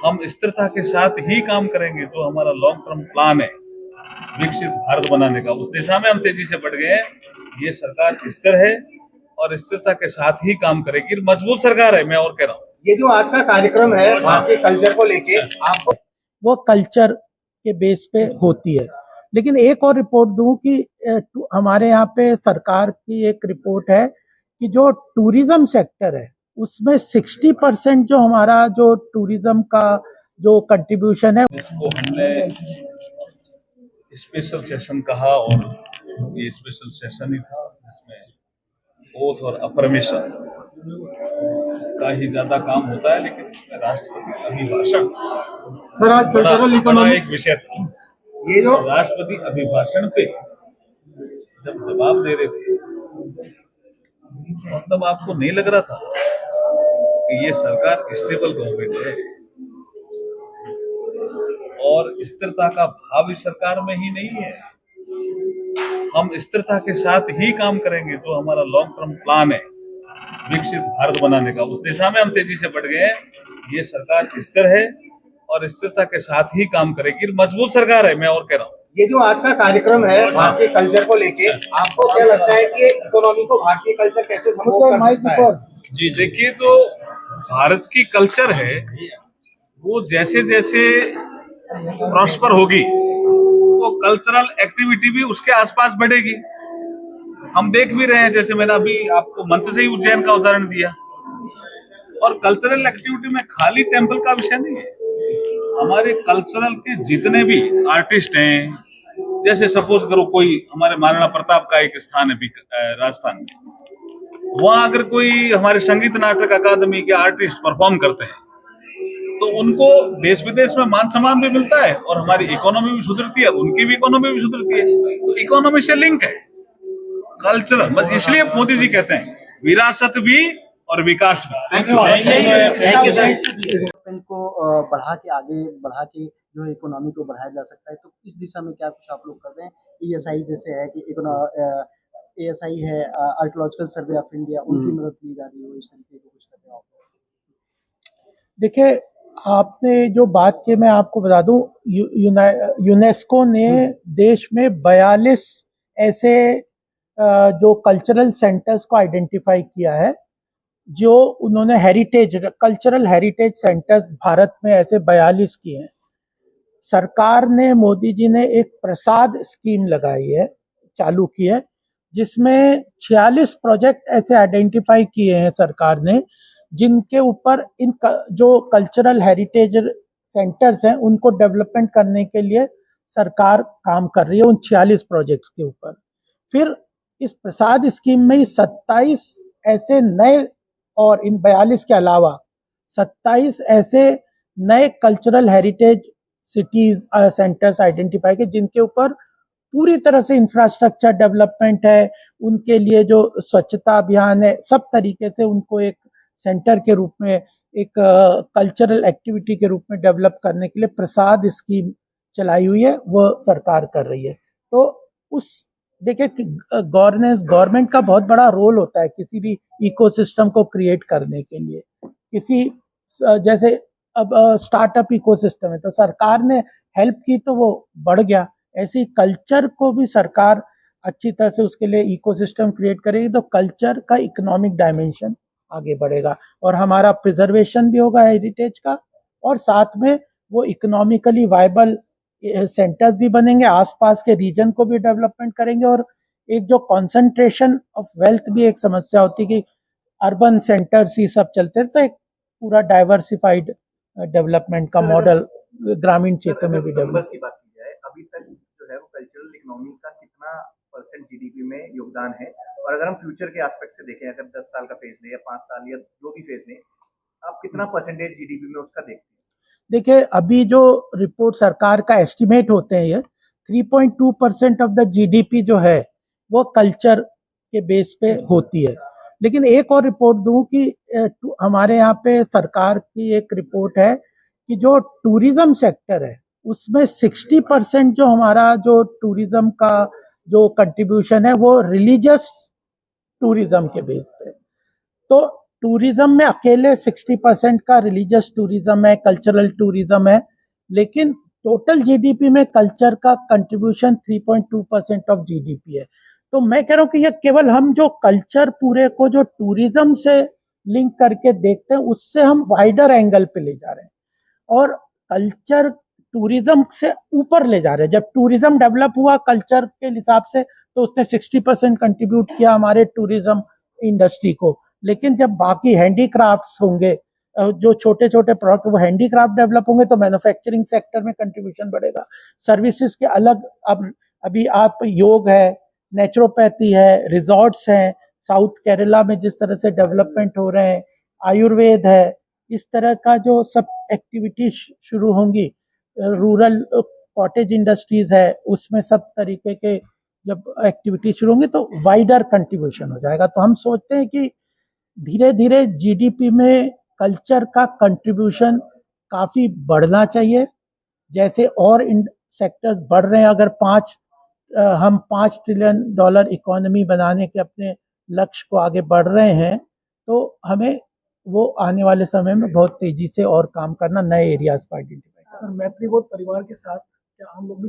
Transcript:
हम स्थिरता के साथ ही काम करेंगे। जो हमारा लॉन्ग टर्म प्लान है विकसित भारत बनाने का, उस दिशा में हम तेजी से बढ़ गए हैं। ये सरकार स्थिर है और स्थिरता के साथ ही काम करेगी। मजबूत सरकार है, मैं और कह रहा हूँ। ये जो आज का कार्यक्रम है भारतीय कल्चर को लेके, आपको वो कल्चर के बेस पे होती है। लेकिन एक और रिपोर्ट दूं कि हमारे यहाँ पे सरकार की एक रिपोर्ट है कि जो टूरिज्म सेक्टर है उसमें 60% जो हमारा जो टूरिज्म का जो कंट्रीब्यूशन है, इसको हमने स्पेशल सेशन कहा और ये स्पेशल सेशन ही था जिसमें ओथ और अफर्मेशन का ही ज्यादा काम होता है। लेकिन इसमें राष्ट्रपति अभिभाषण सर आज कल्चरल एक विषय था। ये जो राष्ट्रपति अभिभाषण पे जब जवाब दे रहे थे मतलब आपको नहीं लग रहा था कि ये सरकार स्टेबल गवर्नमेंट है और स्थिरता का भाव इस सरकार में ही नहीं है। हम स्थिरता के साथ ही काम करेंगे। जो हमारा लॉन्ग टर्म प्लान है विकसित भारत बनाने का, उस दिशा में हम तेजी से बढ़ गए हैं। ये सरकार स्थिर है और स्थिरता के साथ ही काम करेगी। मजबूत सरकार है, मैं और कह रहा हूँ। ये जो आज का कार्यक्रम है भारतीय कल्चर को लेके, आपको क्या लगता है कि इकोनॉमी को भारतीय कल्चर कैसे सपोर्ट कर सकता है? जी देखिए, जो भारत की कल्चर है वो जैसे जैसे प्रॉस्पर होगी तो कल्चरल एक्टिविटी भी उसके आसपास बढ़ेगी। हम देख भी रहे हैं, जैसे मैंने अभी आपको मंच से ही उज्जैन का उदाहरण दिया। और कल्चरल एक्टिविटी में खाली टेम्पल का विषय नहीं है। हमारे कल्चरल के जितने भी आर्टिस्ट हैं, जैसे सपोज करो कोई हमारे महाराणा प्रताप का एक स्थान है राजस्थान में, वहां अगर कोई हमारे संगीत नाटक अकादमी के आर्टिस्ट परफॉर्म करते हैं तो उनको देश विदेश में मान सम्मान भी मिलता है और हमारी इकोनॉमी भी सुधरती है, उनकी भी इकोनॉमी भी सुधरती है। तो इकोनॉमी से लिंक है कल्चरल। इसलिए मोदी जी कहते हैं विरासत भी और विकास भी। को बढ़ा के आगे बढ़ा के जो इकोनॉमी को बढ़ाया जा सकता है, तो इस दिशा में क्या कुछ आप लोग कर रहे हैं? ESI जैसे है कि ASI है, आर्कियोलॉजिकल सर्वे ऑफ इंडिया, उनकी मदद ली जा रही है, इस तरीके को कुछ कर रहे हैं आप? देखिए आपने जो बात की मैं आपको बता दूं, यूनेस्को ने देश में 42 ऐसे जो कल्चरल सेंटर्स को आइडेंटिफाई किया है, जो उन्होंने कल्चरल हेरिटेज सेंटर्स भारत में ऐसे 42 किए हैं। सरकार ने, मोदी जी ने एक प्रसाद स्कीम लगाई है, चालू की है, जिसमें 46 प्रोजेक्ट ऐसे आइडेंटिफाई किए हैं सरकार ने, जिनके ऊपर इन जो कल्चरल हेरिटेज सेंटर्स हैं उनको डेवलपमेंट करने के लिए सरकार काम कर रही है उन 46 प्रोजेक्ट्स के ऊपर। फिर इस प्रसाद स्कीम में 27 ऐसे नए, और इन 42 के अलावा 27 ऐसे नए cultural heritage cities centres identify किए, जिनके ऊपर पूरी तरह से इंफ्रास्ट्रक्चर डेवलपमेंट है, उनके लिए जो स्वच्छता अभियान है, सब तरीके से उनको एक सेंटर के रूप में, एक कल्चरल एक्टिविटी के रूप में डेवलप करने के लिए प्रसाद स्कीम चलाई हुई है, वो सरकार कर रही है। तो उस देखिए गवर्नमेंट का बहुत बड़ा रोल होता है किसी भी इकोसिस्टम को क्रिएट करने के लिए। किसी जैसे अब स्टार्टअप इकोसिस्टम है तो सरकार ने हेल्प की तो वो बढ़ गया, ऐसे ही कल्चर को भी सरकार अच्छी तरह से उसके लिए इकोसिस्टम क्रिएट करेगी तो कल्चर का इकोनॉमिक डायमेंशन आगे बढ़ेगा और हमारा प्रिजर्वेशन भी होगा हेरिटेज का, और साथ में वो इकोनॉमिकली वायबल सेंटर्स भी बनेंगे, आसपास के रीजन को भी डेवलपमेंट करेंगे। और एक जो कंसंट्रेशन ऑफ वेल्थ भी एक समस्या होती कि अर्बन सेंटर्स ही सब चलते, तो एक पूरा डाइवर्सिफाइड डेवलपमेंट का मॉडल ग्रामीण क्षेत्र में भी डेवलप। की बात की जाए, अभी तक जो है वो कल्चरल इकोनॉमी का कितना % GDP में योगदान है, और अगर हम फ्यूचर के एस्पेक्ट से देखें, अगर 10 साल का फेज लें या 5 साल या जो भी फेज लें, आप कितना % GDP में उसका देखते हैं? देखिए अभी जो रिपोर्ट सरकार का एस्टिमेट होते हैं, ये 3.2% ऑफ द GDP जो है वो कल्चर के बेस पे होती है। लेकिन एक और रिपोर्ट दूं कि हमारे यहाँ पे सरकार की एक रिपोर्ट है कि जो टूरिज्म सेक्टर है उसमें 60% जो हमारा जो टूरिज्म का जो कंट्रीब्यूशन है वो रिलीजियस टूरिज्म के बेस पे। तो टूरिज्म में अकेले 60% का रिलीजियस टूरिज्म है, कल्चरल टूरिज्म है, लेकिन टोटल जीडीपी में कल्चर का कंट्रीब्यूशन 3.2% ऑफ जीडीपी है। तो मैं कह रहा हूँ कि ये केवल हम जो कल्चर पूरे को जो टूरिज्म से लिंक करके देखते हैं, उससे हम वाइडर एंगल पे ले जा रहे हैं और कल्चर टूरिज्म से ऊपर ले जा रहे हैं। जब टूरिज्म डेवलप हुआ कल्चर के हिसाब से, तो उसने 60% कंट्रीब्यूट किया हमारे टूरिज्म इंडस्ट्री को, लेकिन जब बाकी हैंडीक्राफ्ट्स होंगे, जो छोटे छोटे प्रोडक्ट, वो हैंडीक्राफ्ट डेवलप होंगे तो मैन्युफैक्चरिंग सेक्टर में कंट्रीब्यूशन बढ़ेगा। सर्विसेज के अलग, अब अभी आप योग है, नेचुरोपैथी है, रिजॉर्ट्स हैं, साउथ केरला में जिस तरह से डेवलपमेंट हो रहे हैं, आयुर्वेद है, इस तरह का जो सब एक्टिविटीज शुरू होंगी, रूरल कॉटेज इंडस्ट्रीज है, उसमें सब तरीके के जब एक्टिविटी शुरू होंगी तो वाइडर कंट्रीब्यूशन हो जाएगा। तो हम सोचते हैं कि धीरे धीरे जीडीपी में कल्चर का कंट्रीब्यूशन काफी बढ़ना चाहिए। जैसे और सेक्टर्स बढ़ रहे हैं, अगर हम $5 ट्रिलियन इकोनॉमी बनाने के अपने लक्ष्य को आगे बढ़ रहे हैं, तो हमें वो आने वाले समय में बहुत तेजी से और काम करना, नए एरियाज को आइडेंटिफाई करना। मैत्री बोध परिवार के साथ क्या हम लोग भी